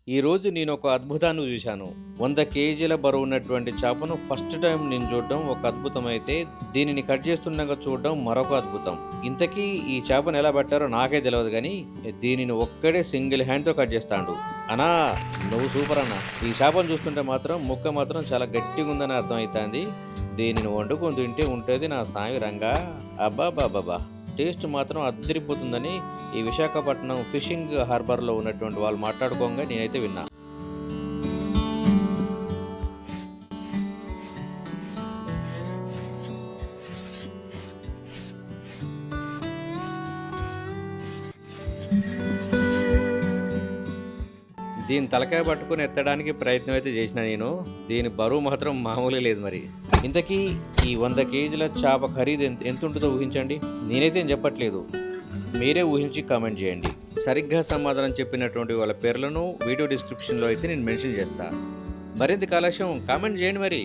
ఈరోజు నేను ఒక అద్భుతాన్ని చూశాను. 100 కేజీల బరువున్నటువంటి చేపను ఫస్ట్ టైం నేను చూడడం ఒక అద్భుతం అయితే, దీనిని కట్ చేస్తుండగా చూడడం మరొక అద్భుతం. ఇంతకీ ఈ చేపను ఎలా పట్టారో నాకే తెలవదు గానీ, దీనిని ఒక్కడే సింగిల్ హ్యాండ్‌తో కట్ చేస్తాండు. అన్నా నువ్వు సూపర్ అన్న. ఈ చేపను చూస్తుంటే మాత్రం ముక్క మాత్రం చాలా గట్టిగుందని అర్థమైతాంది. దీనిని వండుకొని తింటే ఉంటది నా సామి రంగా. అబ్బబ్బబ్బబ్బా! టేస్ట్ మాత్రం అద్దిరిపోతుందని ఈ విశాఖపట్నం ఫిషింగ్ హార్బర్‌లో ఉన్నటువంటి వాళ్ళు మాట్లాడుకోంగా నేనైతే విన్నా. దీని తలకాయ పట్టుకొని ఎత్తడానికి ప్రయత్నం అయితే చేసినా నేను. దీని బరువు మాత్రం మామూలుగా లేదు మరి. ఇంతకీ ఈ 100 కేజీల చేప ఖరీదు ఎంతుంటుందో ఊహించండి. నేనైతే ఏం చెప్పట్లేదు. మీరే ఊహించి కామెంట్ చేయండి. సరిగ్గా సమాధానం చెప్పినటువంటి వాళ్ళ పేర్లను వీడియో డిస్క్రిప్షన్‌లో అయితే నేను మెన్షన్ చేస్తా. మరింత కాలక్షం కామెంట్ చేయండి మరి.